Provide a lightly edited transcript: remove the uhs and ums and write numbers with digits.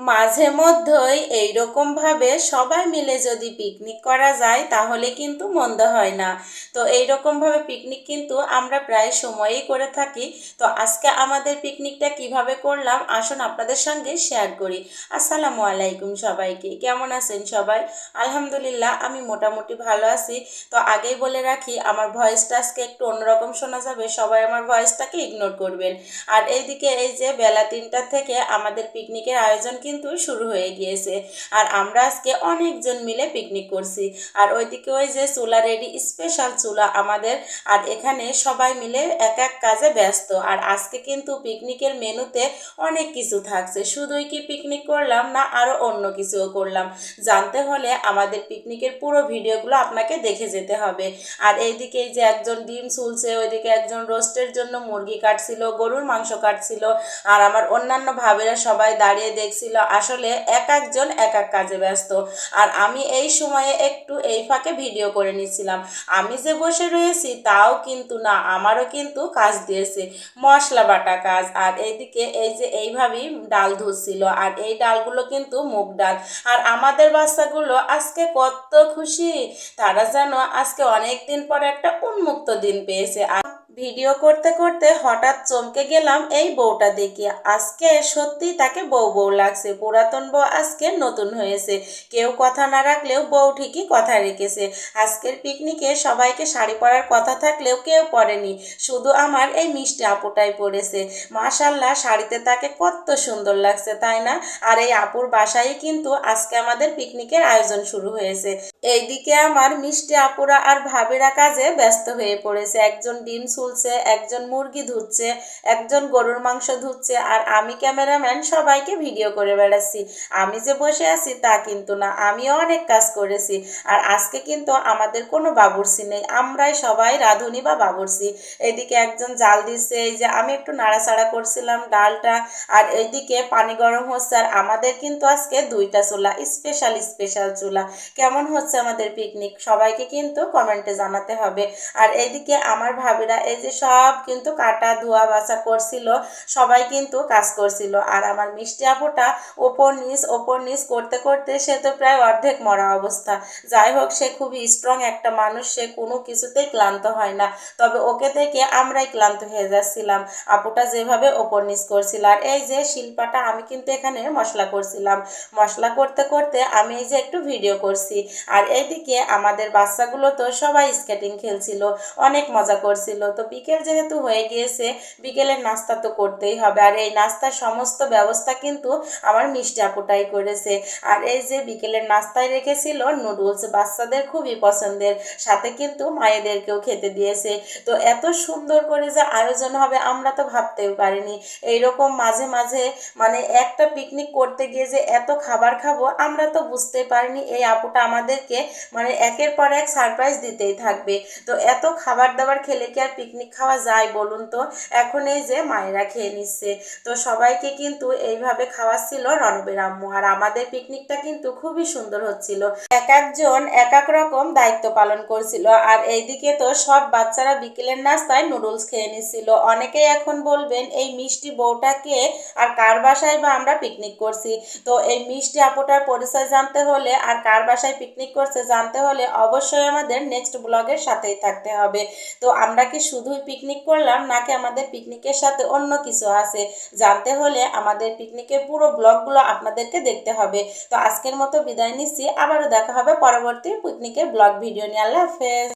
মাঝে মধ্যেই এইরকম ভাবে সবাই মিলে যদি পিকনিক করা যায় তাহলে কিন্তু মন্দ হয় না। তো এইরকম ভাবে পিকনিক কিন্তু আমরা প্রায় সময়ই করে থাকি। তো আজকে আমাদের পিকনিকটা কিভাবে করলাম আসুন আপনাদের সঙ্গে শেয়ার করি। আসসালামু আলাইকুম সবাইকে, কেমন আছেন সবাই? আলহামদুলিল্লাহ আমি মোটামুটি ভালো আছি। তো আগেই বলে রাখি আমার ভয়েসটা আজকে একটু অন্যরকম শোনা যাবে, সবাই আমার ভয়েসটাকে ইগনোর করবেন। আর এইদিকে এই যে বেলা 3টা থেকে আমাদের পিকনিকের আয়োজন কিন্তু শুরু হয়ে গিয়েছে। আর আমরা আজকে অনেকজন মিলে পিকনিক করছি। আর ওইদিকে ওই যে চুলা রেডি, স্পেশাল চুলা আমাদের। আর এখানে সবাই মিলে এক এক কাজে ব্যস্ত। আর আজকে কিন্তু পিকনিকের মেনুতে অনেক কিছু থাকছে, শুধুই কি পিকনিক করলাম না, আরও অন্য কিছুও করলাম। জানতে হলে আমাদের পিকনিকের পুরো ভিডিওগুলো আপনাকে দেখে যেতে হবে। আর এইদিকে এই যে একজন ডিম ছুলছে, ওইদিকে একজন রোস্টের জন্য মুরগি কাটছিল, গরুর মাংস কাটছিল। আর আমার অন্যান্য ভাবিরা সবাই দাঁড়িয়ে দেখছিল। আসলে এক একজন এক এক কাজে ব্যস্ত। আর আমি এই সময়ে একটু এই ফাঁকে ভিডিও করে নিচ্ছিলাম। আমি যে বসে রয়েছি তাও কিন্তু না, আমারও কিন্তু কাজ দিয়েছে, মশলা বাটা কাজ। আর এইদিকে এই যে এইভাবেই ডাল ধুচ্ছিল। আর এই ডালগুলো কিন্তু মুগ ডাল। আর আমাদের বাচ্চাগুলো আজকে কত খুশি, তারা যেন আজকে অনেক দিন পর একটা উন্মুক্ত দিন পেয়েছে। ভিডিও করতে করতে হঠাৎ চমকে গেলাম এই বউটা দেখি। আজকে সত্যি তাকে বউ বউ লাগছে, পুরাতন বউ আজকে নতুন হয়েছে। কেউ কথা না রাখলেও বউ ঠিকই কথা রেখেছে। আজকের পিকনিকে সবাইকে শাড়ি পরার কথা থাকলেও কেউ পরেনি, শুধু আমার এই মিষ্টি আপুটাই পরেছে। মাশাল্লাহ, শাড়িতে তাকে কত সুন্দর লাগছে, তাই না? আর এই আপুর বাসায় কিন্তু আজকে আমাদের পিকনিকের আয়োজন শুরু হয়েছে। এইদিকে আমার মিষ্টি আপুরা আর ভাবিরা কাজে ব্যস্ত হয়ে পড়েছে। একজন ডিম ছুলছে, একজন মুরগি ধুচ্ছে, একজন গরুর মাংস ধুচ্ছে। আর আমি ক্যামেরাম্যান সবাইকে ভিডিও করে বেড়াচ্ছি। আমি যে বসে আছি তা কিন্তু না, আমিও অনেক কাজ করেছি। আর আজকে কিন্তু আমাদের কোনো বাবুর্চি নেই, আমরাই সবাই রাঁধুনি বা বাবুর্চি। এইদিকে একজন জাল দিচ্ছে, এই যে আমি একটু নাড়াচাড়া করছিলাম ডালটা। আর এইদিকে পানি গরম হচ্ছে। আর আমাদের কিন্তু আজকে 2টা চুলা, স্পেশাল স্পেশাল চুলা। কেমন হচ্ছে আমাদের পিকনিক সবাইকে কিন্তু কমেন্টে জানাতে হবে। আর এইদিকে আমার ভাবিরা এই যে সব কিন্তু কাটা ধোয়া বাছা করছিল, সবাই কিন্তু কাজ করছিল। আর আমার মিষ্টি আপুটা ওপর নিচ করতে করতে সে তো প্রায় অর্ধেক মরা অবস্থা। যাই হোক, সে খুবই স্ট্রং একটা মানুষ, সে কোনো কিছুতেই ক্লান্ত হয় না। তবে ওকে দেখে আমরাই ক্লান্ত হয়ে যাচ্ছিলাম, আপুটা যেভাবে ওপর নিচ করছিল। আর এই যে শিল্পাটা, আমি কিন্তু এখানে মশলা করছিলাম, মশলা করতে করতে আমি এই যে একটু ভিডিও করছি। আর এইদিকে আমাদের বাচ্চাগুলো তো সবাই স্কেটিং খেলছিল, অনেক মজা করছিল। তো বিকেল যেহেতু হয়ে গিয়েছে, বিকেলের নাস্তা তো করতেই হবে। আর এই নাস্তার সমস্ত ব্যবস্থা কিন্তু আমার মিষ্টি আপুটাই করেছে। আর এই যে বিকেলের নাস্তায় রেখেছিল নুডলস, বাচ্চাদের খুবই পছন্দের, সাথে কিন্তু মায়েদেরকেও খেতে দিয়েছে। তো এত সুন্দর করে যে আয়োজন হবে আমরা তো ভাবতেও পারিনি। এইরকম মাঝে মাঝে মানে একটা পিকনিক করতে গিয়ে যে এত খাবার খাবো আমরা তো বুঝতে পারিনি। এই আপুটা আমাদেরকে মানে একের পর এক সারপ্রাইজ দিতেই থাকবে। তো এত খাবার দাবার খেলে কি আর পিকনিক খাওয়া যায় বলুন তো? এখন এই যে মায়েরা খেয়ে নিচ্ছে। তো সবাইকে কিন্তু এইভাবে খাওয়াচ্ছিল রণবের আম্মু। আর আমাদের পিকনিকটা কিন্তু খুবই সুন্দর হচ্ছিল, এক একজন এক এক রকম দায়িত্ব পালন করছিল। আর এইদিকে তো সব বাচ্চারা বিকেলের নাস্তায় নুডলস খেয়ে নিচ্ছিল। অনেকেই এখন বলবেন এই মিষ্টি বউটাকে আর কার বাসায় বা আমরা পিকনিক করছি। তো এই মিষ্টি আপুটার পরিচয় জানতে হলে আর কার বাসায় পিকনিক করছে জানতে হলে অবশ্যই আমাদের নেক্সট ব্লগের সাথেই থাকতে হবে। তো আমরা কি শুধুই পিকনিক করলাম নাকি আমাদের পিকনিকের সাথে অন্য কিছু আছে, জানতে হলে আমাদের পিকনিকের পুরো ব্লগগুলো আপনাদেরকে দেখতে হবে। তো আজকের মতো বিদায় নিচ্ছি, আবারও দেখা হবে পরবর্তী পিকনিকের ব্লগ ভিডিও নিয়ে। আল্লাহ হাফেজ।